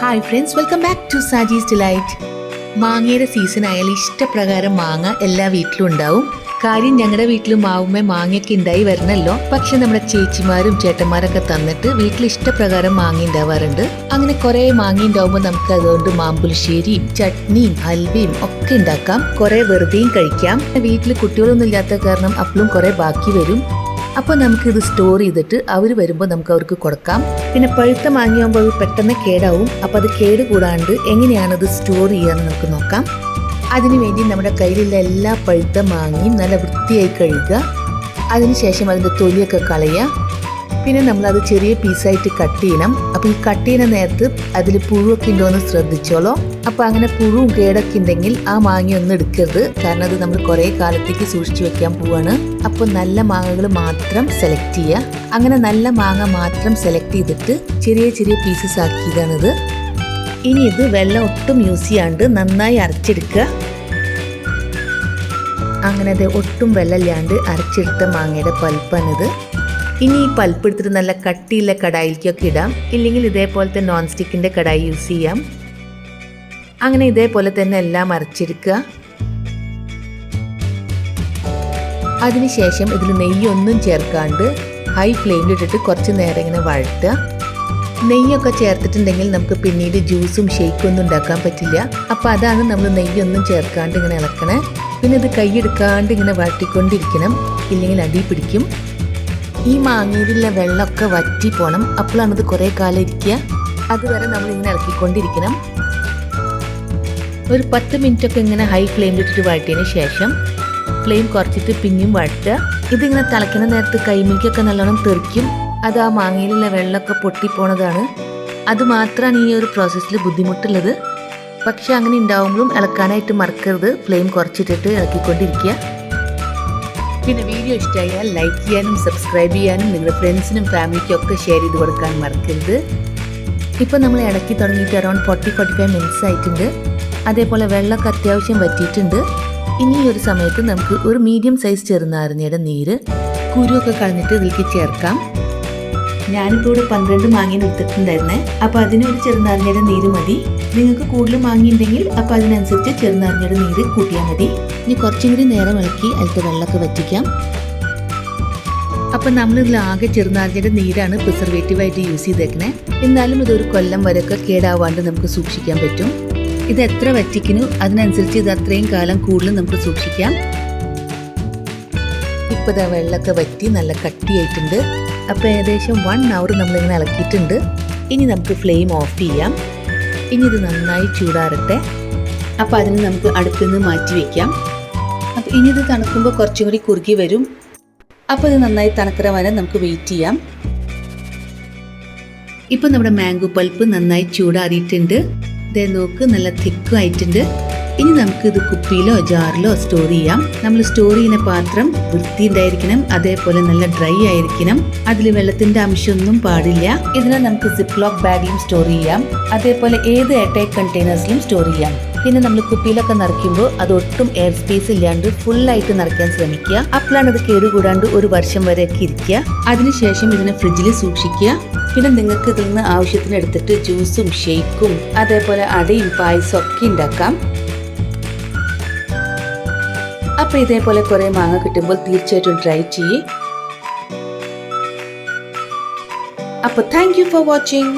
Hi friends, welcome back to Saji's delight. മാങ്ങയുടെ season ആയാലും ഇഷ്ടപ്രകാരം മാങ്ങ എല്ലാ വീട്ടിലും ഉണ്ടാവും. കാര്യം ഞങ്ങളുടെ വീട്ടിൽ മാവുമ്മ മാങ്ങയൊക്കെ ഉണ്ടായി വരണല്ലോ. പക്ഷെ നമ്മുടെ ചേച്ചിമാരും ചേട്ടന്മാരൊക്കെ തന്നിട്ട് വീട്ടിൽ ഇഷ്ടപ്രകാരം മാങ്ങ ഉണ്ടാവാറുണ്ട്. അങ്ങനെ കുറെ മാങ്ങ ഉണ്ടാവുമ്പോൾ നമുക്ക് അതുകൊണ്ട് മാമ്പുളിശ്ശേരിയും ചട്നിയും ഹൽവയും ഒക്കെ ഉണ്ടാക്കാം. കുറെ വെറുതെയും കഴിക്കാം. വീട്ടിൽ കുട്ടികളൊന്നും ഇല്ലാത്ത കാരണം അപ്പോഴും കുറെ ബാക്കി വരും. അപ്പോൾ നമുക്കിത് സ്റ്റോർ ചെയ്തിട്ട് അവർ വരുമ്പോൾ നമുക്ക് അവർക്ക് കൊടുക്കാം. പിന്നെ പഴുത്ത മാങ്ങയാകുമ്പോൾ അത് പെട്ടെന്ന് കേടാവും. അപ്പോൾ അത് കേട് കൂടാണ്ട് എങ്ങനെയാണത് സ്റ്റോർ ചെയ്യാന്ന് നമുക്ക് നോക്കാം. അതിനുവേണ്ടി നമ്മുടെ കയ്യിലുള്ള എല്ലാ പഴുത്ത മാങ്ങയും നല്ല വൃത്തിയായി കഴുകുക. അതിനുശേഷം അതിൻ്റെ തൊലിയൊക്കെ കളയുക. പിന്നെ നമ്മളത് ചെറിയ പീസായിട്ട് കട്ട് ചെയ്യണം. അപ്പോൾ ഈ കട്ട് ചെയ്യുന്ന നേരത്ത് അതിൽ പുഴുവൊക്കെ ഉണ്ടോ എന്ന് ശ്രദ്ധിച്ചോളൂ. അപ്പോൾ അങ്ങനെ പുഴുവും കേടൊക്കെ ഉണ്ടെങ്കിൽ ആ മാങ്ങയൊന്നും എടുക്കരുത്. കാരണം അത് നമ്മൾ കുറേ കാലത്തേക്ക് സൂക്ഷിച്ചു വെക്കാൻ പോവാണ്. അപ്പോൾ നല്ല മാങ്ങകൾ മാത്രം സെലക്ട് ചെയ്യുക. അങ്ങനെ നല്ല മാങ്ങ മാത്രം സെലക്ട് ചെയ്തിട്ട് ചെറിയ ചെറിയ പീസസ് ആക്കിയതാണിത്. ഇനി ഇത് വെള്ളം ഒട്ടും യൂസ് ചെയ്യാണ്ട് നന്നായി അരച്ചെടുക്കുക. അങ്ങനെ അത് ഒട്ടും വെള്ളമില്ലാണ്ട് അരച്ചെടുത്ത മാങ്ങയുടെ പൾപ്പാണിത്. ഇനി ഈ പൾപ്പ് എടുത്തിട്ട് നല്ല കട്ടിയുള്ള കടായിലേക്കൊക്കെ ഇടാം. ഇല്ലെങ്കിൽ ഇതേപോലത്തെ നോൺ സ്റ്റിക്കിൻ്റെ കടായി യൂസ് ചെയ്യാം. അങ്ങനെ ഇതേപോലെ തന്നെ എല്ലാം അരച്ചെടുക്കുക. അതിനുശേഷം ഇതിൽ നെയ്യൊന്നും ചേർക്കാണ്ട് ഹൈ ഫ്ലെയിമിലിട്ടിട്ട് കുറച്ച് നേരം ഇങ്ങനെ വഴറ്റുക. നെയ്യൊക്കെ ചേർത്തിട്ടുണ്ടെങ്കിൽ നമുക്ക് പിന്നീട് ജ്യൂസും ഷേക്കും ഒന്നും ഉണ്ടാക്കാൻ പറ്റില്ല. അപ്പോൾ അതാണ് നമ്മൾ നെയ്യൊന്നും ചേർക്കാണ്ട് ഇങ്ങനെ ഇളക്കണേ. പിന്നെ ഇത് കൈയെടുക്കാണ്ട് ഇങ്ങനെ വഴറ്റിക്കൊണ്ടിരിക്കണം, ഇല്ലെങ്കിൽ അടി പിടിക്കും. ഈ മാങ്ങയിലുള്ള വെള്ളമൊക്കെ വറ്റി പോകണം. അപ്പോഴാണ് ഇത് കുറേ കാലം ഇരിക്കുക. അതുവരെ നമ്മളിങ്ങനെ ഇളക്കിക്കൊണ്ടിരിക്കണം. ഒരു 10 മിനിറ്റൊക്കെ ഇങ്ങനെ ഹൈ ഫ്ലെയിമിലിട്ടിട്ട് വഴറ്റിയതിന് ശേഷം ഫ്ലെയിം കുറച്ചിട്ട് പിന്നെയും വഴറ്റുക. ഇതിങ്ങനെ തിളയ്ക്കുന്ന നേരത്ത് കൈമിലേക്കൊക്കെ നല്ലോണം തെറിക്കും. അത് ആ മാങ്ങയിലുള്ള വെള്ളമൊക്കെ പൊട്ടിപ്പോണതാണ്. അത് മാത്രമാണ് ഈ ഒരു പ്രോസസ്സിൽ ബുദ്ധിമുട്ടുള്ളത്. പക്ഷെ അങ്ങനെ ഉണ്ടാവുമ്പോഴും ഇളക്കാനായിട്ട് മറക്കരുത്. ഫ്ലെയിം കുറച്ചിട്ടിട്ട് ഇളക്കിക്കൊണ്ടിരിക്കുക. പിന്നെ വീഡിയോ ഇഷ്ടമായാൽ ലൈക്ക് ചെയ്യാനും സബ്സ്ക്രൈബ് ചെയ്യാനും നിങ്ങളുടെ ഫ്രണ്ട്സിനും ഫാമിലിക്കും ഒക്കെ ഷെയർ ചെയ്ത് കൊടുക്കാൻ മറക്കരുത്. ഇപ്പോൾ നമ്മൾ ഇളക്കി തുടങ്ങിയിട്ട് അറൗണ്ട് 40-45 മിനിറ്റ്സ് ആയിട്ടുണ്ട്. അതേപോലെ വെള്ളമൊക്കെ അത്യാവശ്യം വറ്റിയിട്ടുണ്ട്. ഇനി ഈ ഒരു സമയത്ത് നമുക്ക് ഒരു മീഡിയം സൈസ് ചെറുനാരങ്ങയുടെ നീര് കുരുവൊക്കെ കളഞ്ഞിട്ട് ഇതിലേക്ക് ചേർക്കാം. ഞാനിപ്പോൾ ഇവിടെ 12 മാങ്ങ എടുത്തിട്ടുണ്ടായിരുന്നേ. അപ്പോൾ അതിനൊരു ചെറുനാരങ്ങയുടെ നീര് മതി. നിങ്ങൾക്ക് കൂടുതൽ മാങ്ങയുണ്ടെങ്കിൽ അപ്പോൾ അതിനനുസരിച്ച് ചെറുനാരങ്ങയുടെ നീര് കൂട്ടിയാൽ മതി. ഇനി കുറച്ചും കൂടി നേരം ഇളക്കി അതിലത്തെ വെള്ളമൊക്കെ വറ്റിക്കാം. അപ്പം നമ്മളിതിൽ ആകെ ചെറുനാരങ്ങയുടെ നീരാണ് പ്രിസർവേറ്റീവായിട്ട് യൂസ് ചെയ്തേക്കണേ. എന്നാലും ഇതൊരു കൊല്ലം വരെയൊക്കെ കേടാവാണ്ട് നമുക്ക് സൂക്ഷിക്കാൻ പറ്റും. ഇത് എത്ര വറ്റിക്കുന്നു അതിനനുസരിച്ച് ഇത് അത്രയും കാലം കൂടുതൽ നമുക്ക് സൂക്ഷിക്കാം. ഇപ്പോൾ ഇതാ വെള്ളമൊക്കെ വറ്റി നല്ല കട്ടിയായിട്ടുണ്ട്. അപ്പോൾ ഏകദേശം 1 hour നമ്മളിങ്ങനെ ഇളക്കിയിട്ടുണ്ട്. ഇനി നമുക്ക് ഫ്ലെയിം ഓഫ് ചെയ്യാം. ഇനി ഇത് നന്നായി ചൂടാറട്ടെ. അപ്പോൾ അതിന് നമുക്ക് അടുപ്പിൽ നിന്ന് മാറ്റി വയ്ക്കാം. അപ്പോൾ ഇനി ഇത് തണുക്കുമ്പോൾ കുറച്ചും കൂടി കുറുകി വരും. അപ്പോൾ ഇത് നന്നായി തണുക്കറ വരെ നമുക്ക് വെയിറ്റ് ചെയ്യാം. ഇപ്പോൾ നമ്മുടെ മാംഗോ പൾപ്പ് നന്നായി ചൂടാറിയിട്ടുണ്ട്. ഇതേ നോക്ക്, നല്ല തിക്കും ആയിട്ടുണ്ട്. ഇനി നമുക്ക് ഇത് കുപ്പിയിലോ ജാറിലോ സ്റ്റോർ ചെയ്യാം. നമ്മൾ സ്റ്റോർ ചെയ്യുന്ന പാത്രം വൃത്തി ഉണ്ടായിരിക്കണം. അതേപോലെ നല്ല ഡ്രൈ ആയിരിക്കണം. അതിൽ വെള്ളത്തിന്റെ അംശമൊന്നും പാടില്ല. ഇതിനെ നമുക്ക് സിപ്ലോക്ക് ബാഗിലും സ്റ്റോർ ചെയ്യാം. അതേപോലെ ഏത് എയർടൈറ്റ് കണ്ടെയ്നേഴ്സിലും സ്റ്റോർ ചെയ്യാം. പിന്നെ നമ്മൾ കുപ്പിയിലൊക്കെ നിറയ്ക്കുമ്പോൾ അത് ഒട്ടും എയർ സ്പേസ് ഇല്ലാണ്ട് ഫുള്ളായിട്ട് നിറയ്ക്കാൻ ശ്രമിക്കുക. അപ്പോഴാണ് ഇത് കേടുകൂടാണ്ട് 1 വർഷം വരെയൊക്കെ ഇരിക്കുക. അതിനുശേഷം ഇതിനെ ഫ്രിഡ്ജിൽ സൂക്ഷിക്കുക. പിന്നെ നിങ്ങൾക്ക് ഇതിൽ നിന്ന് ആവശ്യത്തിന് എടുത്തിട്ട് ജ്യൂസും ഷേക്കും അതേപോലെ അടയും പായസം ഒക്കെ ഉണ്ടാക്കാം. അപ്പോൾ ഇതേപോലെ കുറേ മാങ്ങ കിട്ടുമ്പോൾ തീർച്ചയായിട്ടും ട്രൈ ചെയ്യേ. അപ്പോൾ താങ്ക് യു ഫോർ വാച്ചിങ്.